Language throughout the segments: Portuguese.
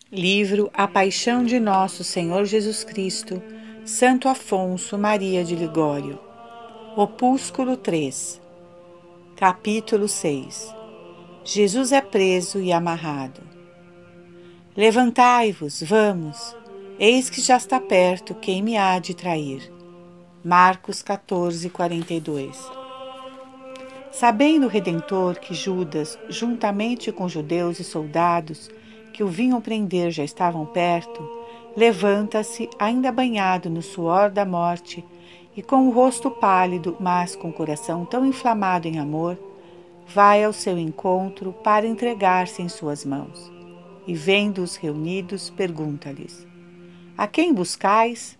Livro A Paixão de Nosso Senhor Jesus Cristo, Santo Afonso Maria de Ligório. Opúsculo 3. Capítulo 6. Jesus é preso e amarrado. Levantai-vos, vamos, eis que já está perto quem me há de trair. Marcos 14, 42. Sabendo o Redentor que Judas, juntamente com judeus e soldados que o vinham prender já estavam perto, levanta-se, ainda banhado no suor da morte, e com o rosto pálido, mas com o coração tão inflamado em amor, vai ao seu encontro para entregar-se em suas mãos. E vendo-os reunidos, pergunta-lhes: A quem buscais?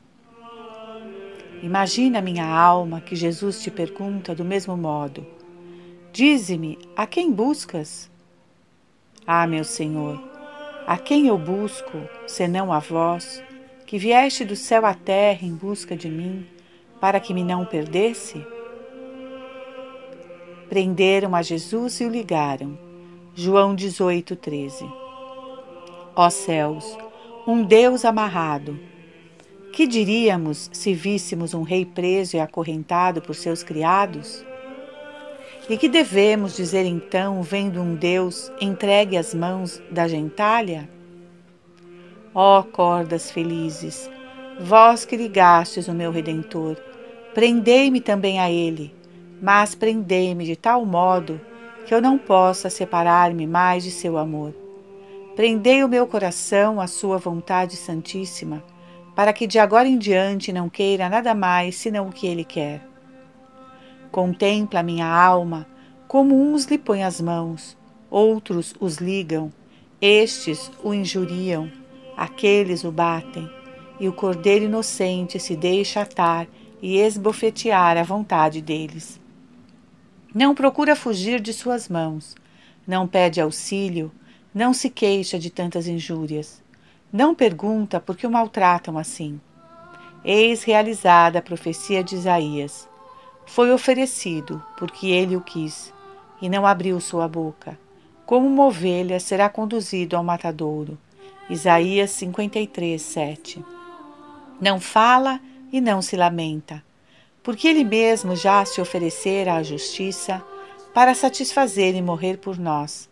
Imagina, minha alma, que Jesus te pergunta do mesmo modo: Dize-me, a quem buscas? Ah, meu Senhor, a quem eu busco, senão a vós, que vieste do céu à terra em busca de mim, para que me não perdesse? Prenderam a Jesus e o ligaram. João 18, 13. Ó céus, um Deus amarrado! Que diríamos se víssemos um rei preso e acorrentado por seus criados? E que devemos dizer então, vendo um Deus entregue às mãos da gentalha? Ó cordas felizes, vós que ligastes o meu Redentor, prendei-me também a ele, mas prendei-me de tal modo que eu não possa separar-me mais de seu amor. Prendei o meu coração à sua vontade santíssima, para que de agora em diante não queira nada mais senão o que ele quer. Contempla minha alma, como uns lhe põem as mãos, outros os ligam, estes o injuriam, aqueles o batem, e o cordeiro inocente se deixa atar e esbofetear à vontade deles. Não procura fugir de suas mãos, não pede auxílio, não se queixa de tantas injúrias, não pergunta por que o maltratam assim. Eis realizada a profecia de Isaías. Foi oferecido, porque ele o quis, e não abriu sua boca. Como uma ovelha será conduzido ao matadouro. Isaías 53, 7. Não fala e não se lamenta, porque ele mesmo já se oferecera à justiça para satisfazer e morrer por nós,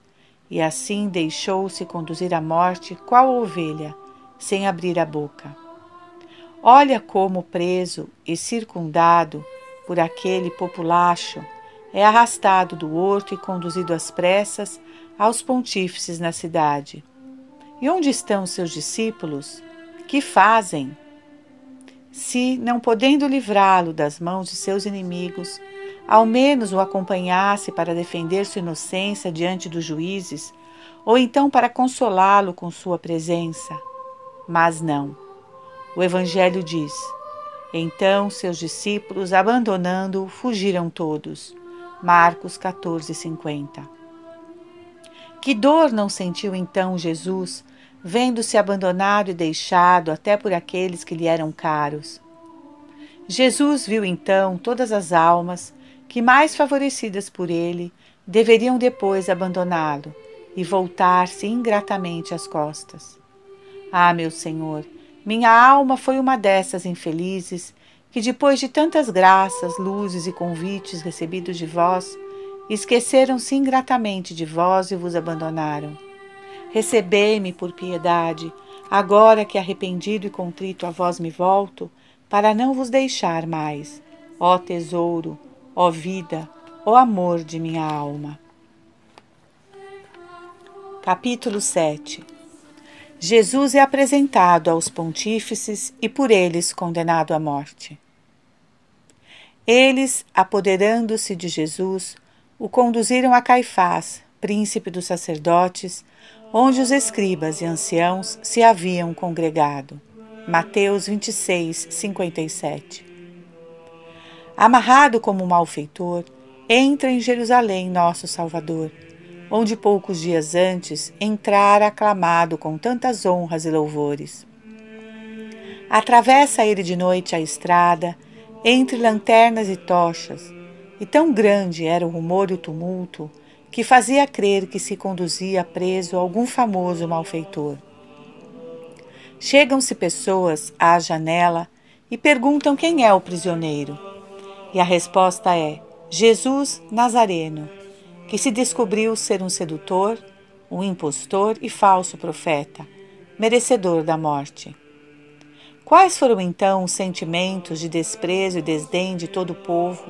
e assim deixou-se conduzir à morte qual ovelha, sem abrir a boca. Olha como preso e circundado por aquele populacho, é arrastado do horto e conduzido às pressas aos pontífices na cidade. E onde estão seus discípulos? Que fazem? Se, não podendo livrá-lo das mãos de seus inimigos, ao menos o acompanhasse para defender sua inocência diante dos juízes, ou então para consolá-lo com sua presença. Mas não. O Evangelho diz: Então seus discípulos, abandonando-o, fugiram todos. Marcos 14, 50. Que dor não sentiu então Jesus, vendo-se abandonado e deixado até por aqueles que lhe eram caros? Jesus viu então todas as almas que, mais favorecidas por ele, deveriam depois abandoná-lo e voltar-se ingratamente às costas. Ah, meu Senhor, minha alma foi uma dessas infelizes que, depois de tantas graças, luzes e convites recebidos de vós, esqueceram-se ingratamente de vós e vos abandonaram. Recebei-me por piedade, agora que arrependido e contrito a vós me volto, para não vos deixar mais, ó tesouro, ó vida, ó amor de minha alma. Capítulo 7. Jesus é apresentado aos pontífices e por eles condenado à morte. Eles, apoderando-se de Jesus, o conduziram a Caifás, príncipe dos sacerdotes, onde os escribas e anciãos se haviam congregado. Mateus 26, 57. Amarrado como malfeitor, entra em Jerusalém nosso Salvador, onde poucos dias antes entrara aclamado com tantas honras e louvores. Atravessa ele de noite a estrada, entre lanternas e tochas, e tão grande era o rumor e o tumulto, que fazia crer que se conduzia preso algum famoso malfeitor. Chegam-se pessoas à janela e perguntam quem é o prisioneiro. E a resposta é: Jesus Nazareno, que se descobriu ser um sedutor, um impostor e falso profeta, merecedor da morte. Quais foram então os sentimentos de desprezo e desdém de todo o povo,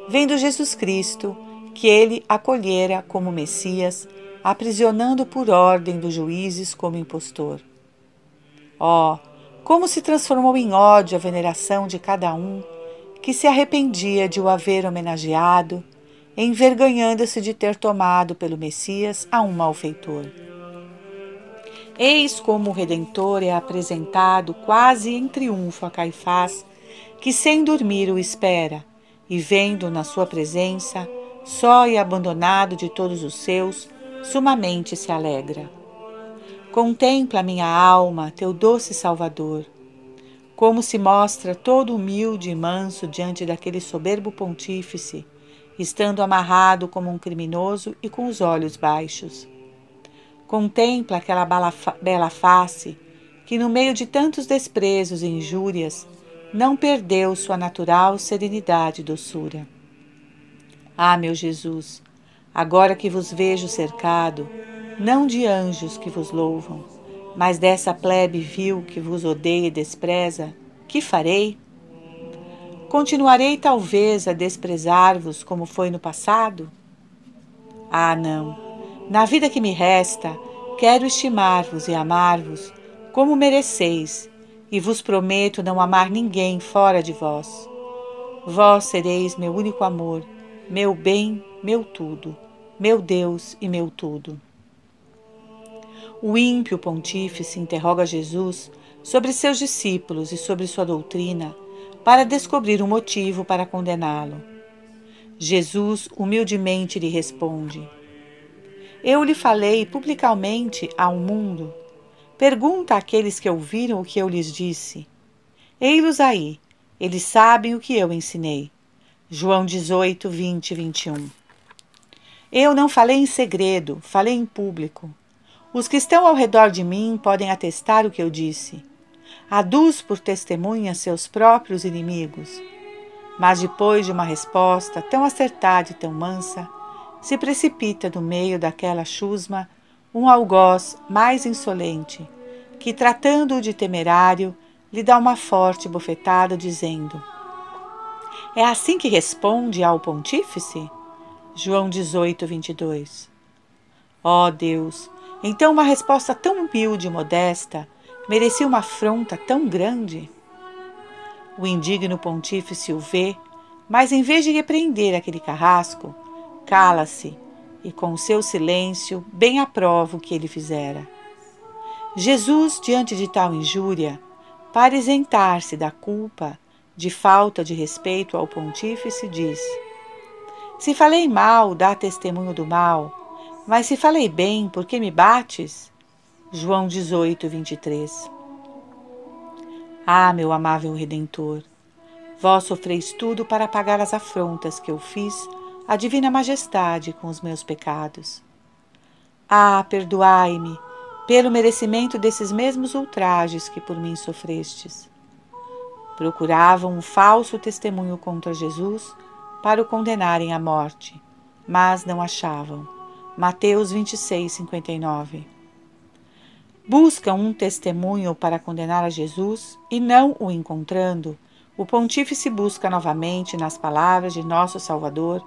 vendo Jesus Cristo, que ele acolhera como Messias, aprisionando por ordem dos juízes como impostor? Oh, como se transformou em ódio a veneração de cada um que se arrependia de o haver homenageado, envergonhando-se de ter tomado pelo Messias a um malfeitor. Eis como o Redentor é apresentado quase em triunfo a Caifás, que sem dormir o espera, e vendo na sua presença, só e abandonado de todos os seus, sumamente se alegra. Contempla, minha alma, teu doce Salvador, como se mostra todo humilde e manso diante daquele soberbo pontífice, estando amarrado como um criminoso e com os olhos baixos. Contempla aquela bela face que, no meio de tantos desprezos e injúrias, não perdeu sua natural serenidade e doçura. Ah, meu Jesus, agora que vos vejo cercado, não de anjos que vos louvam, mas dessa plebe vil que vos odeia e despreza, que farei? Continuarei talvez a desprezar-vos como foi no passado? Ah, não! Na vida que me resta, quero estimar-vos e amar-vos como mereceis, e vos prometo não amar ninguém fora de vós. Vós sereis meu único amor, meu bem, meu tudo, meu Deus e meu tudo. O ímpio pontífice interroga Jesus sobre seus discípulos e sobre sua doutrina para descobrir um motivo para condená-lo. Jesus humildemente lhe responde: Eu lhe falei publicamente ao mundo. Pergunta àqueles que ouviram o que eu lhes disse. Ei-los aí, eles sabem o que eu ensinei. João 18, 20 e 21. Eu não falei em segredo, falei em público. Os que estão ao redor de mim podem atestar o que eu disse. Aduz por testemunha seus próprios inimigos. Mas depois de uma resposta tão acertada e tão mansa, se precipita no meio daquela chusma um algoz mais insolente, que, tratando-o de temerário, lhe dá uma forte bofetada, dizendo: É assim que responde ao pontífice? João 18, 22. Ó Deus, então uma resposta tão humilde e modesta merecia uma afronta tão grande? O indigno pontífice o vê, mas em vez de repreender aquele carrasco, cala-se e, com o seu silêncio, bem aprova o que ele fizera. Jesus, diante de tal injúria, para isentar-se da culpa de falta de respeito ao pontífice, diz: Se falei mal, dá testemunho do mal, mas se falei bem, por que me bates? João 18, 23. Ah, meu amável Redentor, vós sofreis tudo para pagar as afrontas que eu fiz à divina majestade com os meus pecados. Ah, perdoai-me pelo merecimento desses mesmos ultrajes que por mim sofrestes. Procuravam um falso testemunho contra Jesus para o condenarem à morte, mas não achavam. Mateus 26, 59. Buscam um testemunho para condenar a Jesus e, não o encontrando, o pontífice busca novamente nas palavras de nosso Salvador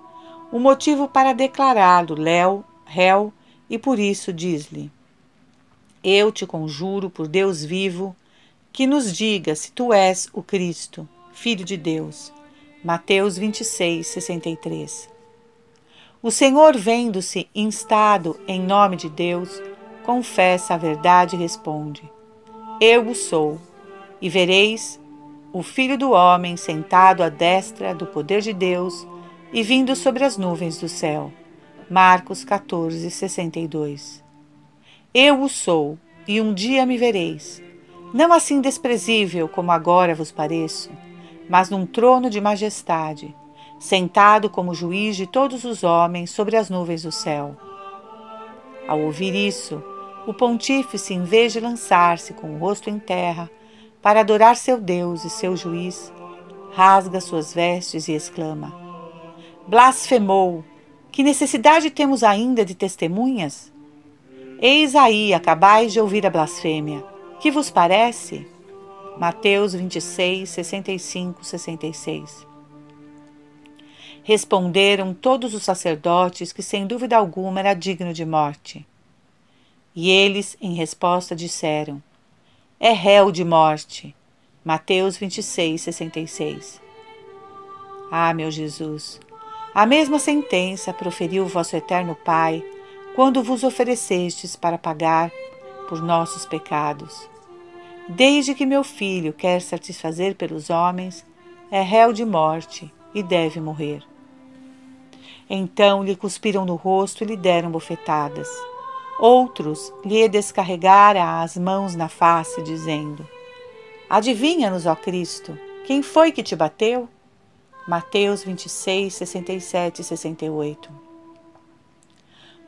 um motivo para declará-lo réu e por isso diz-lhe: Eu te conjuro por Deus vivo que nos diga se tu és o Cristo, Filho de Deus. Mateus 26, 63. O Senhor, vendo-se instado em nome de Deus, confessa a verdade e responde: Eu o sou, e vereis o Filho do Homem sentado à destra do poder de Deus e vindo sobre as nuvens do céu. Marcos 14, 62. Eu o sou, e um dia me vereis, não assim desprezível como agora vos pareço, mas num trono de majestade, sentado como juiz de todos os homens sobre as nuvens do céu. Ao ouvir isso, o pontífice, em vez de lançar-se com o rosto em terra para adorar seu Deus e seu juiz, rasga suas vestes e exclama: blasfemou! Que necessidade temos ainda de testemunhas? Eis aí, acabais de ouvir a blasfêmia. Que vos parece? Mateus 26, 65, 66. Responderam todos os sacerdotes que, sem dúvida alguma, era digno de morte. E eles, em resposta, disseram: é réu de morte. Mateus 26, 66. Ah, meu Jesus, a mesma sentença proferiu vosso eterno Pai quando vos oferecestes para pagar por nossos pecados. Desde que meu filho quer satisfazer pelos homens, é réu de morte e deve morrer. Então lhe cuspiram no rosto e lhe deram bofetadas. Outros lhe descarregaram as mãos na face, dizendo: adivinha-nos, ó Cristo, quem foi que te bateu? Mateus 26, 67 e 68.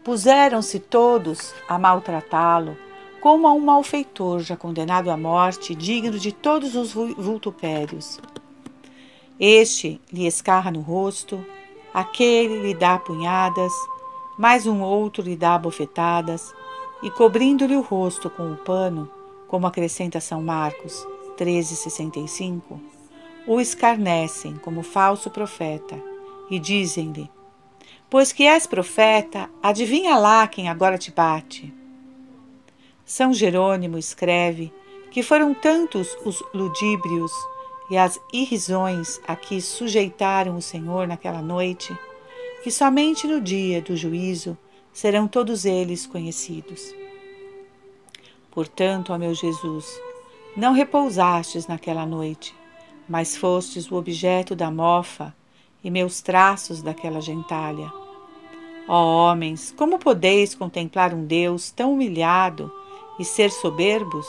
Puseram-se todos a maltratá-lo, como a um malfeitor já condenado à morte, digno de todos os vultupérios. Este lhe escarra no rosto, aquele lhe dá punhadas, mais um outro lhe dá bofetadas, e cobrindo-lhe o rosto com o pano, como acrescenta São Marcos 13,65, o escarnecem como falso profeta e dizem-lhe: pois que és profeta, adivinha lá quem agora te bate. São Jerônimo escreve que foram tantos os ludíbrios e as irrisões a que sujeitaram o Senhor naquela noite, que somente no dia do juízo serão todos eles conhecidos. Portanto, ó meu Jesus, não repousastes naquela noite, mas fostes o objeto da mofa e meus traços daquela gentalha. Ó homens, como podeis contemplar um Deus tão humilhado e ser soberbos?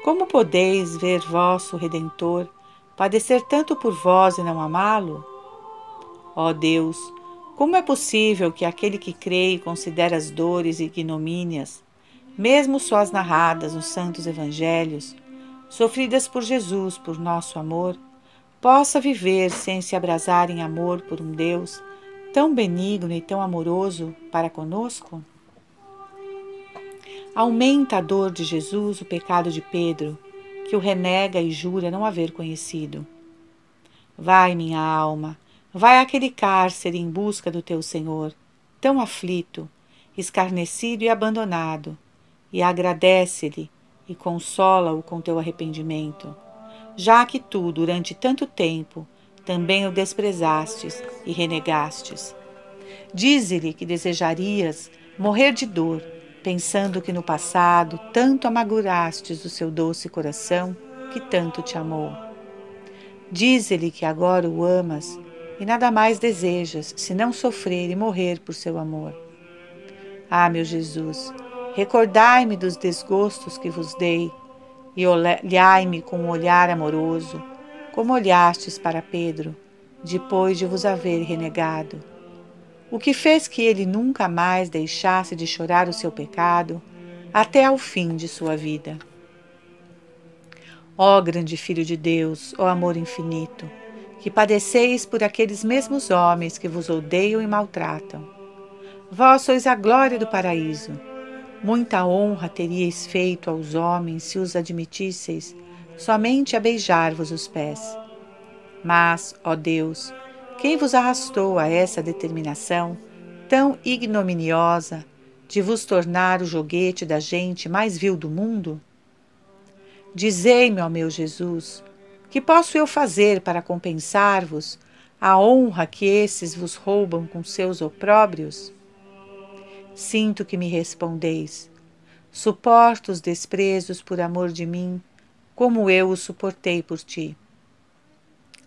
Como podeis ver vosso Redentor padecer tanto por vós e não amá-lo? Ó Deus, como é possível que aquele que crê e considera as dores e ignomínias, mesmo só as narradas nos santos evangelhos, sofridas por Jesus por nosso amor, possa viver sem se abrasar em amor por um Deus tão benigno e tão amoroso para conosco? Aumenta a dor de Jesus o pecado de Pedro, que o renega e jura não haver conhecido. Vai, minha alma, vai àquele cárcere em busca do teu Senhor, tão aflito, escarnecido e abandonado, e agradece-lhe e consola-o com teu arrependimento, já que tu, durante tanto tempo, também o desprezastes e renegastes. Dize-lhe que desejarias morrer de dor, pensando que no passado tanto amargurastes o seu doce coração, que tanto te amou. Dize-lhe que agora o amas e nada mais desejas senão sofrer e morrer por seu amor. Ah, meu Jesus, recordai-me dos desgostos que vos dei e olhai-me com um olhar amoroso, como olhastes para Pedro, depois de vos haver renegado. O que fez que ele nunca mais deixasse de chorar o seu pecado até ao fim de sua vida. Ó grande Filho de Deus, ó amor infinito, que padeceis por aqueles mesmos homens que vos odeiam e maltratam. Vós sois a glória do paraíso. Muita honra teríeis feito aos homens se os admitisseis somente a beijar-vos os pés. Mas, ó Deus, quem vos arrastou a essa determinação tão ignominiosa de vos tornar o joguete da gente mais vil do mundo? Dizei-me, ó meu Jesus, que posso eu fazer para compensar-vos a honra que esses vos roubam com seus opróbrios? Sinto que me respondeis: suporto os desprezos por amor de mim, como eu os suportei por ti.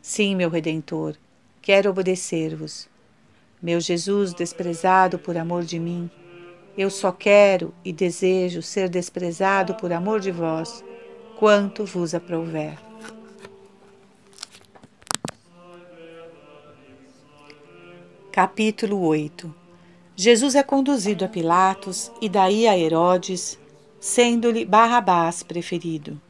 Sim, meu Redentor, quero obedecer-vos. Meu Jesus desprezado por amor de mim, eu só quero e desejo ser desprezado por amor de vós, quanto vos aprouver. Capítulo 8. Jesus é conduzido a Pilatos e daí a Herodes, sendo-lhe Barrabás preferido.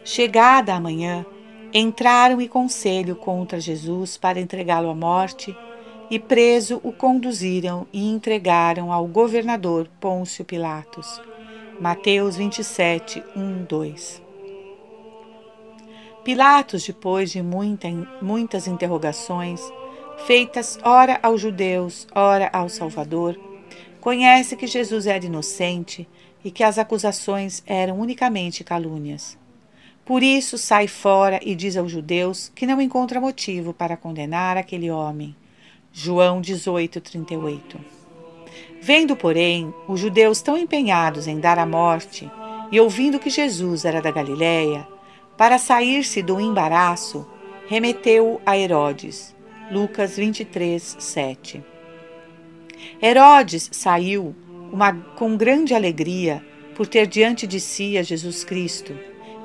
Chegada a manhã, entraram em conselho contra Jesus para entregá-lo à morte, e preso o conduziram e entregaram ao governador Pôncio Pilatos. Mateus 27, 1, 2. Pilatos, depois de muitas interrogações, feitas ora aos judeus, ora ao Salvador, conhece que Jesus era inocente e que as acusações eram unicamente calúnias. Por isso sai fora e diz aos judeus que não encontra motivo para condenar aquele homem. João 18, 38. Vendo, porém, os judeus tão empenhados em dar a morte e ouvindo que Jesus era da Galiléia, para sair-se do embaraço, remeteu-o a Herodes. Lucas 23, 7. Herodes saiu com grande alegria por ter diante de si a Jesus Cristo,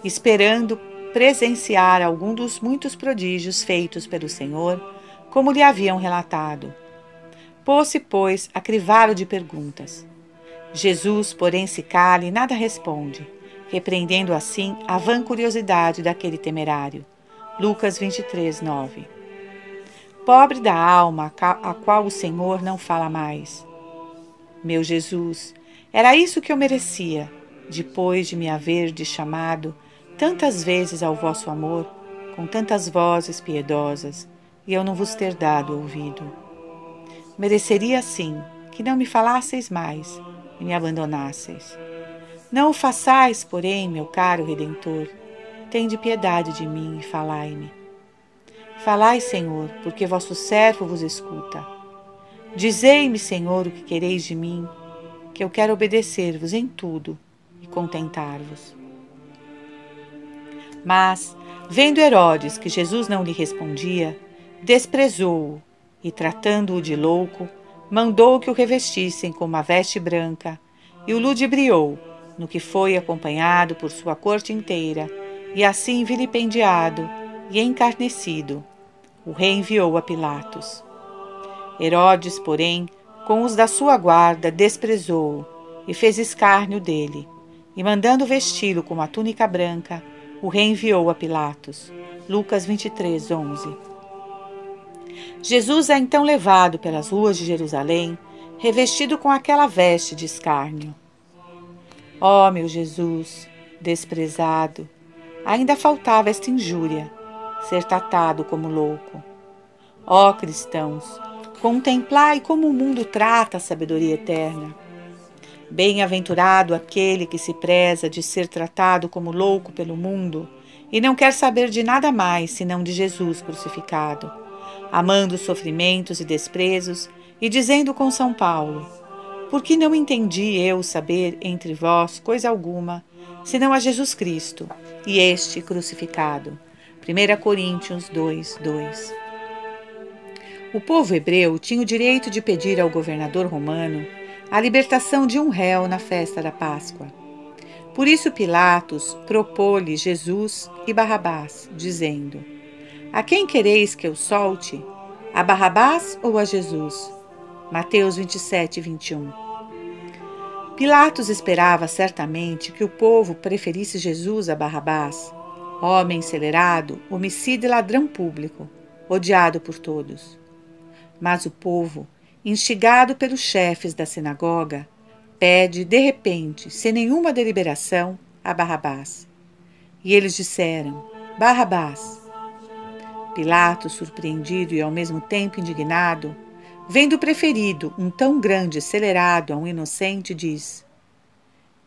esperando presenciar algum dos muitos prodígios feitos pelo Senhor, como lhe haviam relatado. Pôs-se, pois, a crivá-lo de perguntas. Jesus, porém, se cala e nada responde, repreendendo assim a vã curiosidade daquele temerário. Lucas 23, 9. Pobre da alma a qual o Senhor não fala mais. Meu Jesus, era isso que eu merecia, depois de me haverdes chamado tantas vezes ao vosso amor, com tantas vozes piedosas, e eu não vos ter dado ouvido. Mereceria, sim, que não me falasseis mais e me abandonasseis. Não o façais, porém, meu caro Redentor. Tende piedade de mim e falai-me. Falai, Senhor, porque vosso servo vos escuta. Dizei-me, Senhor, o que quereis de mim, que eu quero obedecer-vos em tudo e contentar-vos. Mas, vendo Herodes que Jesus não lhe respondia, desprezou-o e, tratando-o de louco, mandou que o revestissem com uma veste branca e o ludibriou, no que foi acompanhado por sua corte inteira, e assim vilipendiado e encarnecido, o reenviou a Pilatos. Herodes, porém, com os da sua guarda, desprezou-o e fez escárnio dele, e mandando vesti-lo com uma túnica branca, o reenviou a Pilatos. Lucas 23, 11. Jesus é então levado pelas ruas de Jerusalém, revestido com aquela veste de escárnio. Ó meu Jesus, desprezado, ainda faltava esta injúria, ser tratado como louco. Ó cristãos, contemplai como o mundo trata a sabedoria eterna. Bem-aventurado aquele que se preza de ser tratado como louco pelo mundo e não quer saber de nada mais senão de Jesus crucificado, amando os sofrimentos e desprezos e dizendo com São Paulo: por que não entendi eu saber entre vós coisa alguma, senão a Jesus Cristo e este crucificado? 1 Coríntios 2, 2. O povo hebreu tinha o direito de pedir ao governador romano a libertação de um réu na festa da Páscoa. Por isso Pilatos propôs-lhe Jesus e Barrabás, dizendo: a quem quereis que eu solte? A Barrabás ou a Jesus? Mateus 27, 21. Pilatos esperava certamente que o povo preferisse Jesus a Barrabás, homem acelerado, homicida e ladrão público, odiado por todos. Mas o povo, instigado pelos chefes da sinagoga, pede, de repente, sem nenhuma deliberação, a Barrabás. E eles disseram: Barrabás. Pilatos, surpreendido e ao mesmo tempo indignado, vendo o preferido, um tão grande acelerado a um inocente, diz: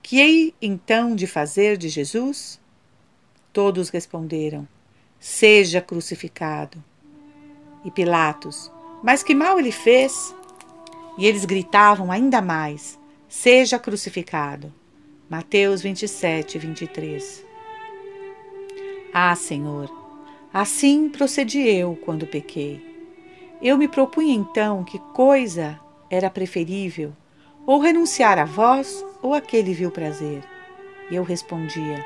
que hei então de fazer de Jesus? Todos responderam: seja crucificado. E Pilatos: mas que mal ele fez? E eles gritavam ainda mais: seja crucificado. Mateus 27, 23. Ah, Senhor, assim procedi eu quando pequei. Eu me propunha então que coisa era preferível, ou renunciar a vós ou àquele vil prazer. E eu respondia: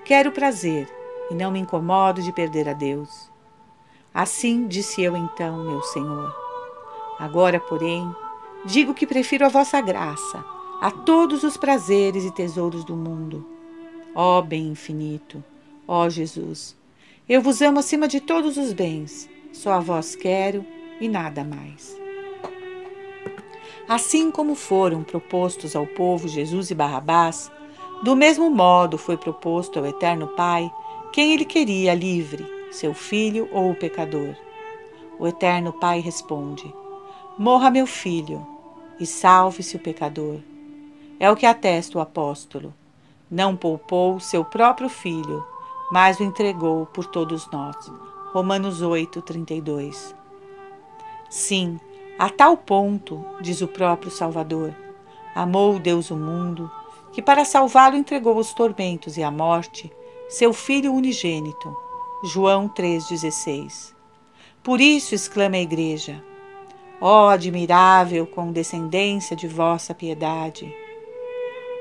quero prazer, e não me incomodo de perder a Deus. Assim disse eu então, meu Senhor: Agora, porém, digo que prefiro a vossa graça a todos os prazeres e tesouros do mundo. Ó bem infinito, ó Jesus, eu vos amo acima de todos os bens, só a vós quero e nada mais. Assim como foram propostos ao povo Jesus e Barrabás, do mesmo modo foi proposto ao Eterno Pai quem ele queria livre, seu filho ou o pecador. O Eterno Pai responde: morra meu filho, e salve-se o pecador. É o que atesta o apóstolo. Não poupou seu próprio filho, mas o entregou por todos nós. Romanos 8, 32. Sim, a tal ponto, diz o próprio Salvador, amou Deus o mundo, que para salvá-lo entregou os tormentos e a morte, seu Filho unigênito. João 3,16. Por isso exclama a Igreja: ó admirável condescendência de vossa piedade!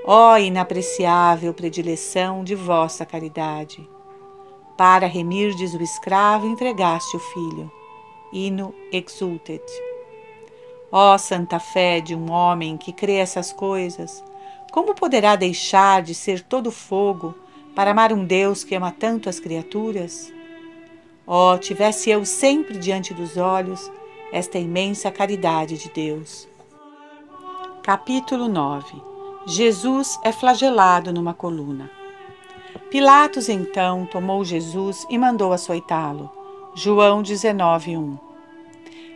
Ó inapreciável predileção de vossa caridade! Para remirdes o escravo, entregaste o filho. Hino exultet. Ó santa fé de um homem que crê essas coisas, como poderá deixar de ser todo fogo para amar um Deus que ama tanto as criaturas? Ó, tivesse eu sempre diante dos olhos esta imensa caridade de Deus. Capítulo 9. Jesus é flagelado numa coluna. Pilatos então tomou Jesus e mandou açoitá-lo. João 19:1.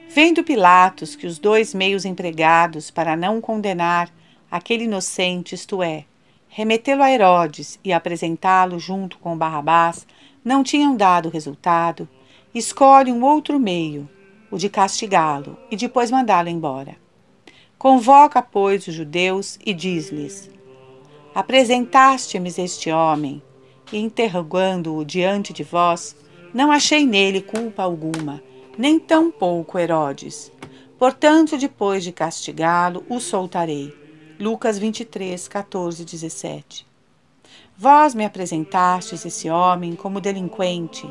Vendo Pilatos que os 2 meios empregados para não condenar aquele inocente, isto é, remetê-lo a Herodes e apresentá-lo junto com Barrabás, não tinham dado resultado, escolhe um outro meio, o de castigá-lo e depois mandá-lo embora. Convoca, pois, os judeus e diz-lhes: apresentaste-me este homem, e interrogando-o diante de vós, não achei nele culpa alguma, nem tampouco Herodes. Portanto, depois de castigá-lo, o soltarei. Lucas 23, 14, 17. Vós me apresentastes esse homem como delinquente.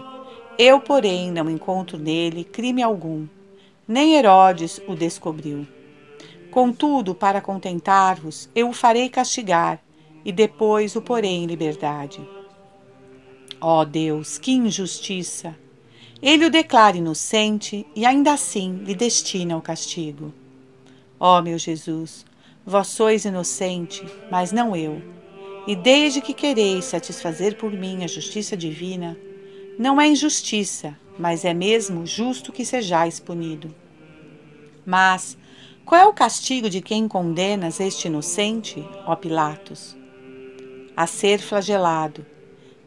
Eu, porém, não encontro nele crime algum. Nem Herodes o descobriu. Contudo, para contentar-vos, eu o farei castigar, e depois o porei em liberdade. Ó Deus, que injustiça! Ele o declara inocente e ainda assim lhe destina o castigo. Ó meu Jesus, vós sois inocente, mas não eu. E desde que quereis satisfazer por mim a justiça divina, não é injustiça, mas é mesmo justo que sejais punido. Mas qual é o castigo de quem condenas este inocente, ó Pilatos? A ser flagelado.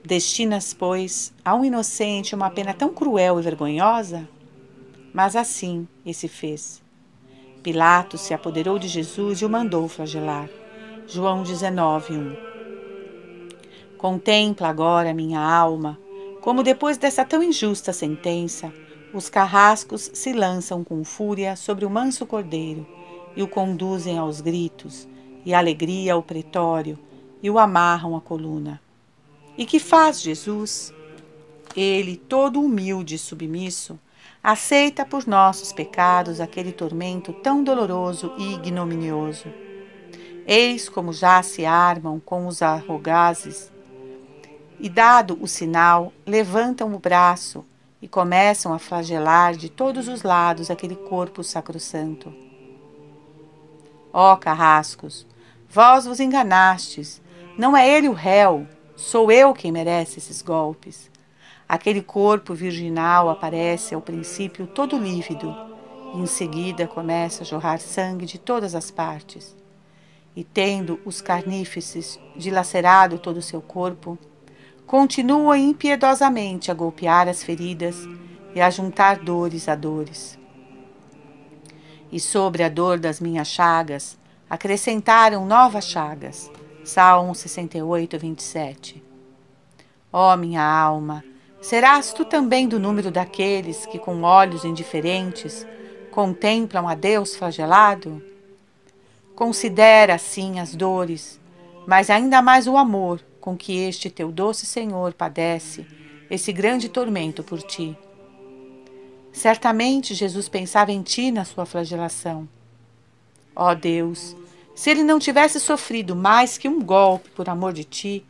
Destinas, pois, a um inocente uma pena tão cruel e vergonhosa? Mas assim esse fez. Pilatos se apoderou de Jesus e o mandou flagelar. João 19:1. Contempla agora, minha alma, como depois dessa tão injusta sentença, os carrascos se lançam com fúria sobre o manso cordeiro e o conduzem aos gritos, e alegria ao pretório, e o amarram à coluna. E que faz Jesus? Ele, todo humilde e submisso, aceita por nossos pecados aquele tormento tão doloroso e ignominioso. Eis como já se armam com os arrogazes, e dado o sinal, levantam o braço e começam a flagelar de todos os lados aquele corpo sacrossanto. Ó carrascos, vós vos enganastes, não é ele o réu, sou eu quem merece esses golpes. Aquele corpo virginal aparece ao princípio todo lívido, e em seguida começa a jorrar sangue de todas as partes. E tendo os carnífices dilacerado todo o seu corpo, continua impiedosamente a golpear as feridas e a juntar dores a dores. E sobre a dor das minhas chagas, acrescentaram novas chagas. Salmo 68, 27. Ó minha alma, serás tu também do número daqueles que com olhos indiferentes contemplam a Deus flagelado? Considera, assim, as dores, mas ainda mais o amor com que este teu doce Senhor padece esse grande tormento por ti. Certamente Jesus pensava em ti na sua flagelação. Ó Deus, se ele não tivesse sofrido mais que um golpe por amor de ti,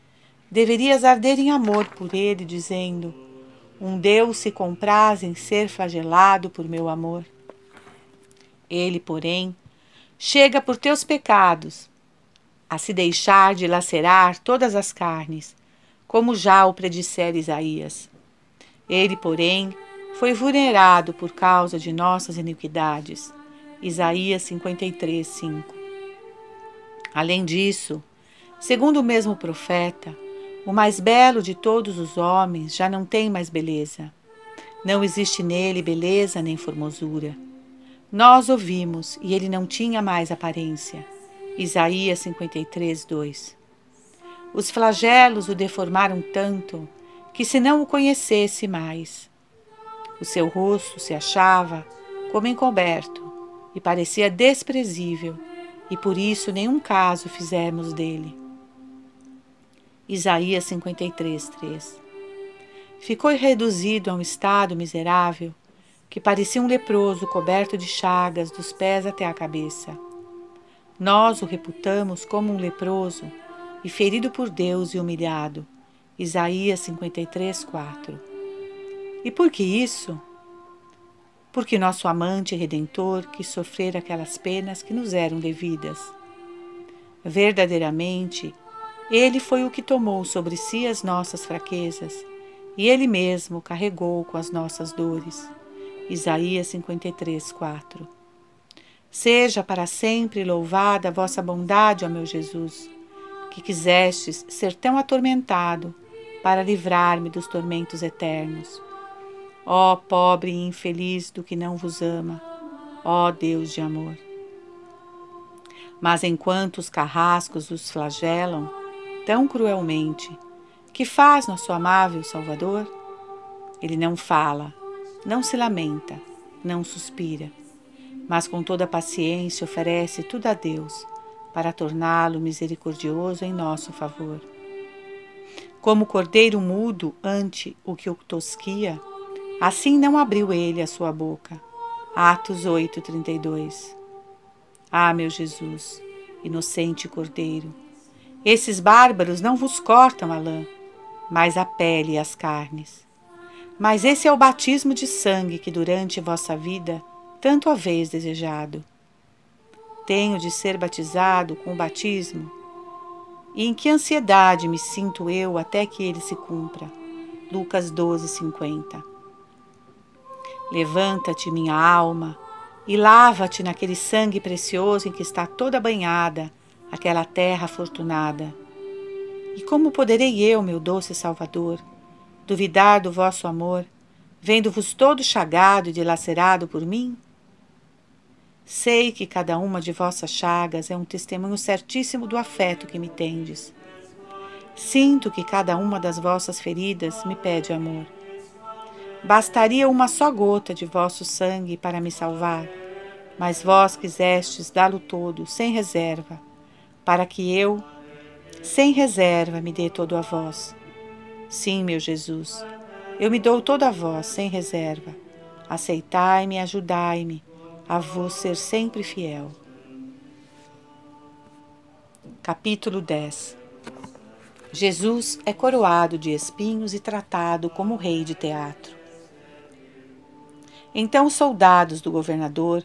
deverias arder em amor por ele, dizendo: um Deus se compraz em ser flagelado por meu amor. Ele, porém, chega por teus pecados a se deixar dilacerar todas as carnes, como já o predissera Isaías. Ele, porém, foi vulnerado por causa de nossas iniquidades. Isaías 53, 5. Além disso, segundo o mesmo profeta, o mais belo de todos os homens já não tem mais beleza. Não existe nele beleza nem formosura. Nós o vimos e ele não tinha mais aparência. Isaías 53, 2. Os flagelos o deformaram tanto que se não o conhecesse mais. O seu rosto se achava como encoberto e parecia desprezível, e por isso nenhum caso fizemos dele. Isaías 53, 3. Ficou reduzido a um estado miserável que parecia um leproso coberto de chagas dos pés até a cabeça. Nós o reputamos como um leproso e ferido por Deus e humilhado. Isaías 53, 4. E por que isso? Porque nosso amante redentor quis sofrer aquelas penas que nos eram devidas. Verdadeiramente, ele foi o que tomou sobre si as nossas fraquezas, e ele mesmo carregou com as nossas dores. Isaías 53, 4. Seja para sempre louvada a vossa bondade, ó meu Jesus, que quisestes ser tão atormentado para livrar-me dos tormentos eternos. Ó pobre e infeliz do que não vos ama, ó Deus de amor. Mas enquanto os carrascos os flagelam tão cruelmente, que faz nosso amável Salvador? Ele não fala, não se lamenta, não suspira, mas com toda a paciência oferece tudo a Deus para torná-lo misericordioso em nosso favor. Como o cordeiro mudo ante o que o tosquia, assim não abriu ele a sua boca. Atos 8, 32. Ah, meu Jesus, inocente cordeiro, esses bárbaros não vos cortam a lã, mas a pele e as carnes. Mas esse é o batismo de sangue que durante vossa vida tanto haveis desejado. Tenho de ser batizado com o batismo, e em que ansiedade me sinto eu até que ele se cumpra. Lucas 12, 50. Levanta-te, minha alma, e lava-te naquele sangue precioso em que está toda banhada aquela terra afortunada. E como poderei eu, meu doce Salvador, duvidar do vosso amor, vendo-vos todo chagado e dilacerado por mim? Sei que cada uma de vossas chagas é um testemunho certíssimo do afeto que me tendes. Sinto que cada uma das vossas feridas me pede amor. Bastaria uma só gota de vosso sangue para me salvar, mas vós quisestes dá-lo todo, sem reserva, para que eu, sem reserva, me dê todo a vós. Sim, meu Jesus, eu me dou todo a vós, sem reserva. Aceitai-me e ajudai-me a vos ser sempre fiel. Capítulo 10. Jesus é coroado de espinhos e tratado como rei de teatro. Então os soldados do governador,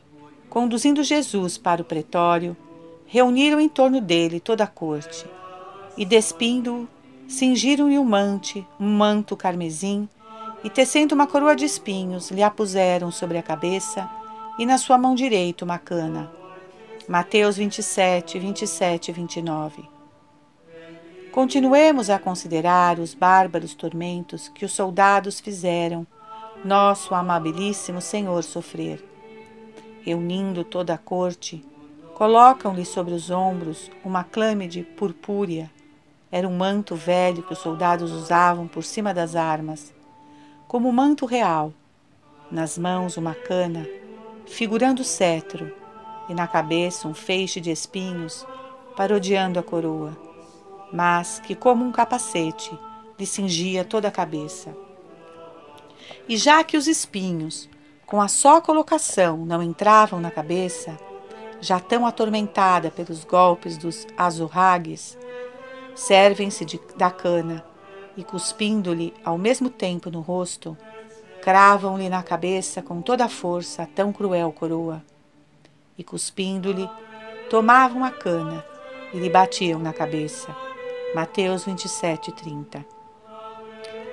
conduzindo Jesus para o pretório, reuniram em torno dele toda a corte, e despindo-o, cingiram-lhe um manto carmesim, e tecendo uma coroa de espinhos, lhe a puseram sobre a cabeça, e na sua mão direita uma cana. Mateus 27, 27 e 29. Continuemos a considerar os bárbaros tormentos que os soldados fizeram nosso amabilíssimo Senhor sofrer. Reunindo toda a corte, colocam-lhe sobre os ombros uma clâmide purpúrea. Era um manto velho que os soldados usavam por cima das armas, como manto real. Nas mãos uma cana, figurando o cetro, e na cabeça um feixe de espinhos, parodiando a coroa, mas que, como um capacete, lhe cingia toda a cabeça. E já que os espinhos com a só colocação não entravam na cabeça, já tão atormentada pelos golpes dos azorragues, servem-se da cana e, cuspindo-lhe ao mesmo tempo no rosto, cravam-lhe na cabeça com toda a força a tão cruel coroa. E, cuspindo-lhe, tomavam a cana e lhe batiam na cabeça. Mateus 27:30.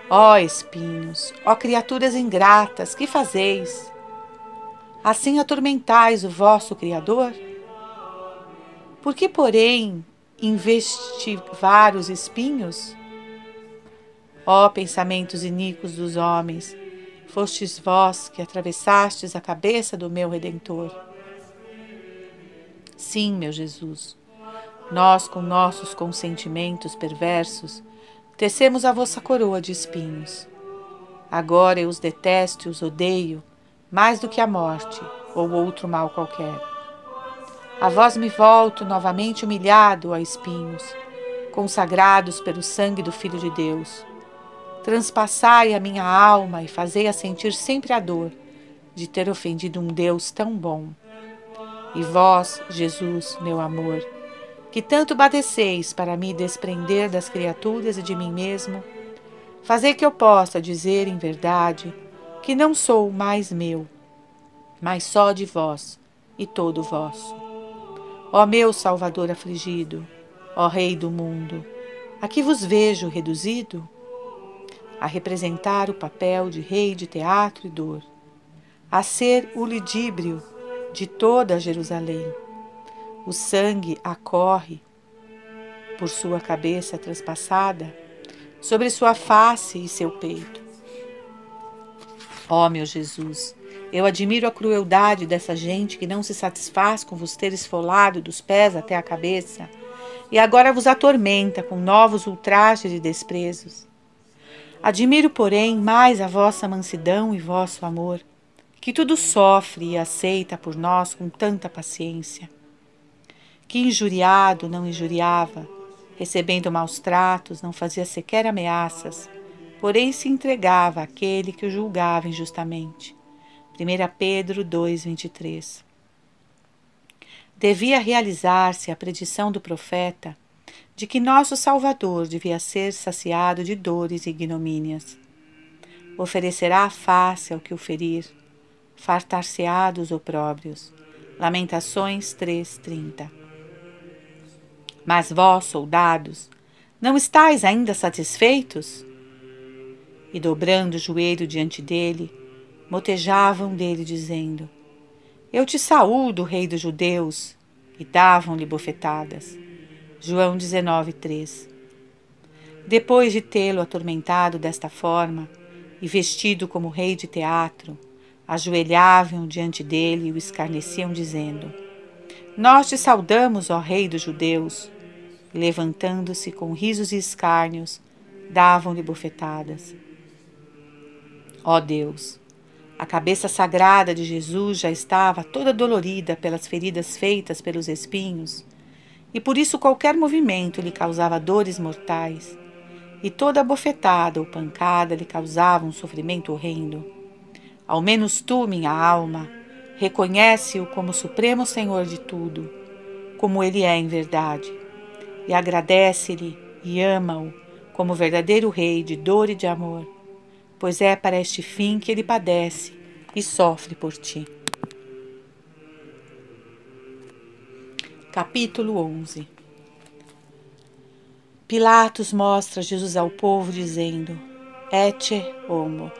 Ó espinhos, ó criaturas ingratas, que fazeis? Assim atormentais o vosso Criador? Por que, porém, investivar os espinhos? Ó pensamentos iníquos dos homens, fostes vós que atravessastes a cabeça do meu Redentor. Sim, meu Jesus, nós com nossos consentimentos perversos tecemos a vossa coroa de espinhos. Agora eu os detesto e os odeio mais do que a morte ou outro mal qualquer. A vós me volto novamente humilhado, ó espinhos, consagrados pelo sangue do Filho de Deus. Transpassai a minha alma e fazei-a sentir sempre a dor de ter ofendido um Deus tão bom. E vós, Jesus, meu amor, que tanto padeceis para me desprender das criaturas e de mim mesmo, fazei que eu possa dizer em verdade que não sou mais meu, mas só de vós e todo vosso. Ó meu Salvador afligido, ó Rei do mundo, a que vos vejo reduzido? A representar o papel de rei de teatro e dor, a ser o ludíbrio de toda Jerusalém. O sangue acorre por sua cabeça transpassada, sobre sua face e seu peito. Ó meu Jesus, eu admiro a crueldade dessa gente que não se satisfaz com vos ter esfolado dos pés até a cabeça e agora vos atormenta com novos ultrajes e desprezos. Admiro, porém, mais a vossa mansidão e vosso amor, que tudo sofre e aceita por nós com tanta paciência. Que injuriado não injuriava, recebendo maus tratos, não fazia sequer ameaças, porém se entregava àquele que o julgava injustamente. 1 Pedro 2:23. Devia realizar-se a predição do profeta de que nosso Salvador devia ser saciado de dores e ignomínias. Oferecerá a face ao que o ferir, fartar-se-á dos opróbrios. Lamentações 3:30. Mas vós, soldados, não estáis ainda satisfeitos? E dobrando o joelho diante dele, motejavam dele, dizendo: Eu te saúdo, Rei dos Judeus, e davam-lhe bofetadas. João 19:3. Depois de tê-lo atormentado desta forma, e vestido como rei de teatro, ajoelhavam diante dele e o escarneciam, dizendo: Nós te saudamos, ó Rei dos Judeus. E, levantando-se com risos e escárnios, davam-lhe bofetadas. Ó Deus, a cabeça sagrada de Jesus já estava toda dolorida pelas feridas feitas pelos espinhos, e por isso qualquer movimento lhe causava dores mortais, e toda bofetada ou pancada lhe causava um sofrimento horrendo. Ao menos tu, minha alma, reconhece-o como Supremo Senhor de tudo, como ele é em verdade, e agradece-lhe e ama-o como verdadeiro Rei de dor e de amor, pois é para este fim que ele padece e sofre por ti. Capítulo 11. Pilatos mostra Jesus ao povo dizendo: Ecce homo.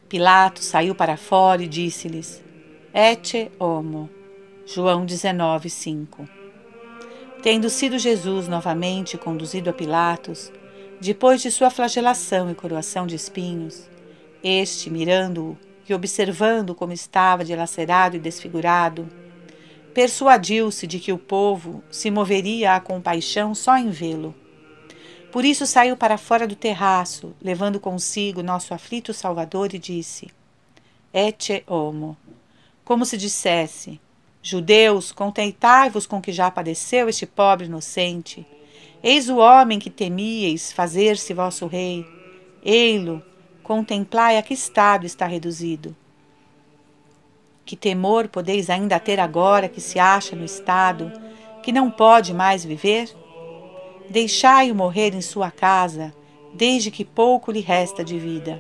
Pilatos saiu para fora e disse-lhes: Ecce homo. João 19:5. Tendo sido Jesus novamente conduzido a Pilatos, depois de sua flagelação e coroação de espinhos, este, mirando-o e observando como estava dilacerado e desfigurado, persuadiu-se de que o povo se moveria à compaixão só em vê-lo. Por isso saiu para fora do terraço, levando consigo nosso aflito Salvador, e disse: Ecce homo, como se dissesse: Judeus, contentai-vos com que já padeceu este pobre inocente. Eis o homem que temíeis fazer-se vosso rei. Ei-lo, contemplai a que estado está reduzido. Que temor podeis ainda ter agora que se acha no estado que não pode mais viver? Deixai-o morrer em sua casa, desde que pouco lhe resta de vida.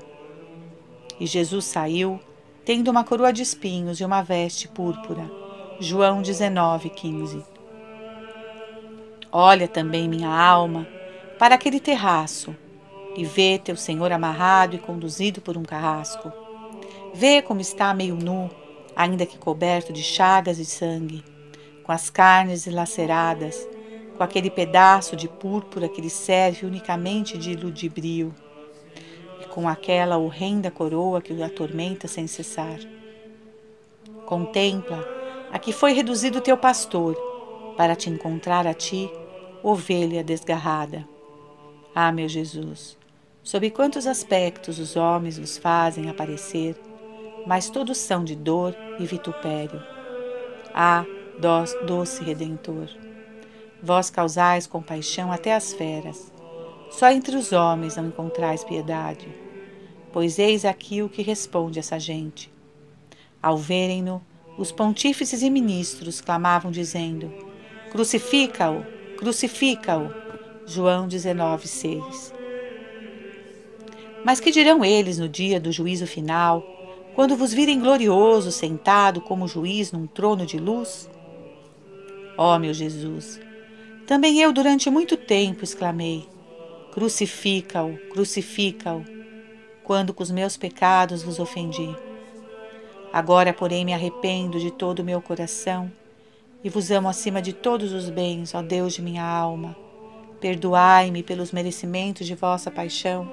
E Jesus saiu, tendo uma coroa de espinhos e uma veste púrpura. João 19:15. Olha também, minha alma, para aquele terraço, e vê teu Senhor amarrado e conduzido por um carrasco. Vê como está meio nu, ainda que coberto de chagas e sangue, com as carnes dilaceradas, com aquele pedaço de púrpura que lhe serve unicamente de ludibrio, e com aquela horrenda coroa que o atormenta sem cessar. Contempla a que foi reduzido teu pastor, para te encontrar a ti, ovelha desgarrada. Ah, meu Jesus, sob quantos aspectos os homens vos fazem aparecer, mas todos são de dor e vitupério. Ah, doce Redentor, vós causais compaixão até às feras. Só entre os homens não encontrais piedade. Pois eis aqui o que responde essa gente. Ao verem-no, os pontífices e ministros clamavam dizendo: Crucifica-o! Crucifica-o! João 19:6. Mas que dirão eles no dia do juízo final, quando vos virem glorioso, sentado como juiz num trono de luz? Ó meu Jesus, também eu durante muito tempo exclamei: Crucifica-o, crucifica-o, quando com os meus pecados vos ofendi. Agora, porém, me arrependo de todo o meu coração e vos amo acima de todos os bens, ó Deus de minha alma. Perdoai-me pelos merecimentos de vossa paixão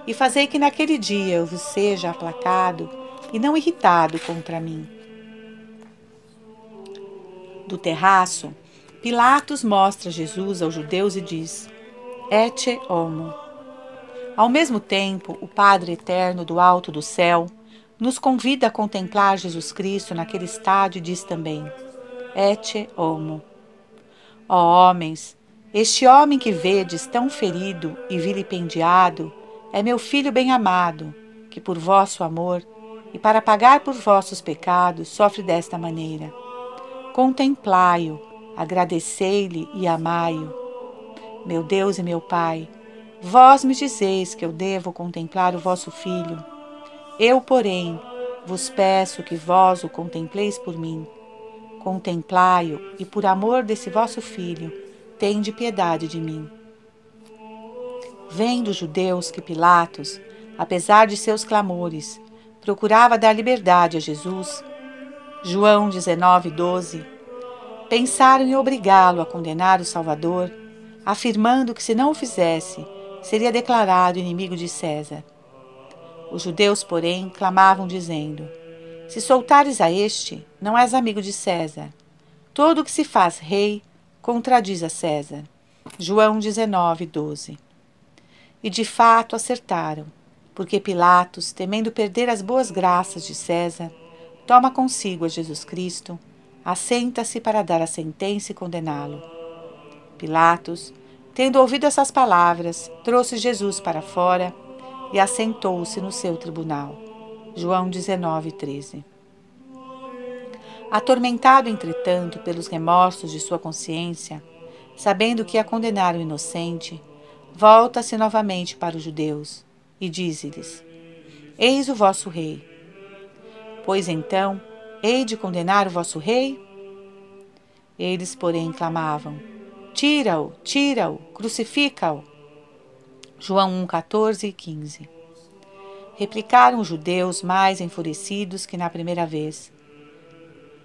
e fazei que naquele dia eu vos seja aplacado e não irritado contra mim. Do terraço, Pilatos mostra Jesus aos judeus e diz: Ecce homo. Ao mesmo tempo, o Padre Eterno do alto do céu nos convida a contemplar Jesus Cristo naquele estado e diz também: Ecce homo. Ó homens, este homem que vedes tão ferido e vilipendiado é meu Filho bem-amado, que por vosso amor e para pagar por vossos pecados sofre desta maneira. Contemplai-o, agradecei-lhe e amai-o. Meu Deus e meu Pai, vós me dizeis que eu devo contemplar o vosso Filho. Eu, porém, vos peço que vós o contempleis por mim. Contemplai-o e, por amor desse vosso Filho, tende piedade de mim. Vendo os judeus que Pilatos, apesar de seus clamores, procurava dar liberdade a Jesus, João 19:12, pensaram em obrigá-lo a condenar o Salvador, afirmando que se não o fizesse, seria declarado inimigo de César. Os judeus, porém, clamavam dizendo: Se soltares a este, não és amigo de César. Todo o que se faz rei contradiz a César. João 19:12. E de fato acertaram, porque Pilatos, temendo perder as boas graças de César, toma consigo a Jesus Cristo, assenta-se para dar a sentença e condená-lo. Pilatos, tendo ouvido essas palavras, trouxe Jesus para fora e assentou-se no seu tribunal. João 19:13. Atormentado, entretanto, pelos remorsos de sua consciência, sabendo que ia condenar o inocente, volta-se novamente para os judeus e diz-lhes: Eis o vosso rei. Pois então, hei de condenar o vosso rei? Eles, porém, clamavam: Tira-o, tira-o, crucifica-o. João 1:14 e 15. Replicaram os judeus mais enfurecidos que na primeira vez: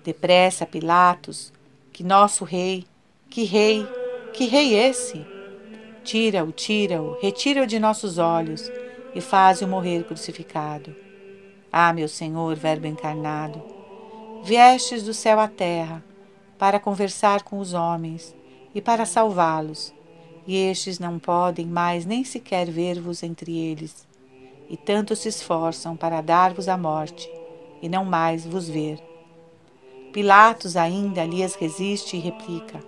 Depressa, Pilatos, que nosso rei, que rei esse? Tira-o, tira-o, retira-o de nossos olhos e faze-o morrer crucificado. Ah, meu Senhor, Verbo encarnado, viestes do céu à terra para conversar com os homens e para salvá-los, e estes não podem mais nem sequer ver-vos entre eles, e tanto se esforçam para dar-vos a morte e não mais vos ver. Pilatos ainda lhes resiste e replica: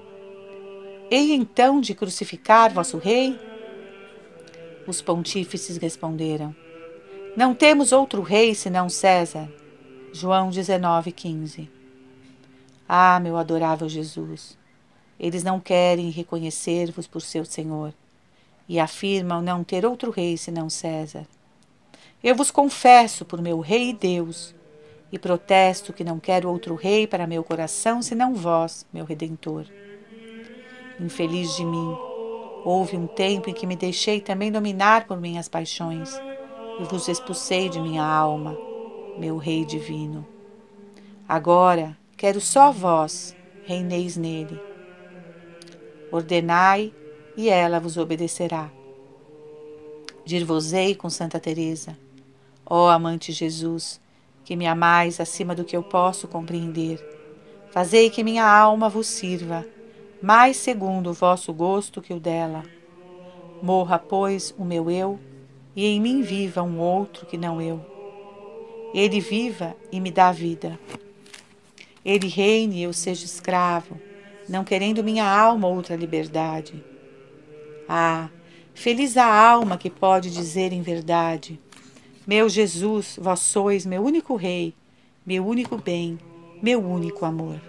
Hei então de crucificar vosso rei? Os pontífices responderam: Não temos outro rei senão César. João 19:15. Ah, meu adorável Jesus, eles não querem reconhecer-vos por seu Senhor e afirmam não ter outro rei senão César. Eu vos confesso por meu Rei e Deus, e protesto que não quero outro rei para meu coração senão vós, meu Redentor. Infeliz de mim, houve um tempo em que me deixei também dominar por minhas paixões, e vos expulsei de minha alma, meu Rei divino. Agora quero só vós, reineis nele. Ordenai, e ela vos obedecerá. Dir-vos-ei com Santa Teresa: ó amante Jesus, que me amais acima do que eu posso compreender, fazei que minha alma vos sirva, mais segundo o vosso gosto que o dela. Morra, pois, o meu eu, e em mim viva um outro que não eu. Ele viva e me dá vida. Ele reine e eu seja escravo, não querendo minha alma outra liberdade. Ah, feliz a alma que pode dizer em verdade: meu Jesus, vós sois meu único Rei, meu único bem, meu único amor.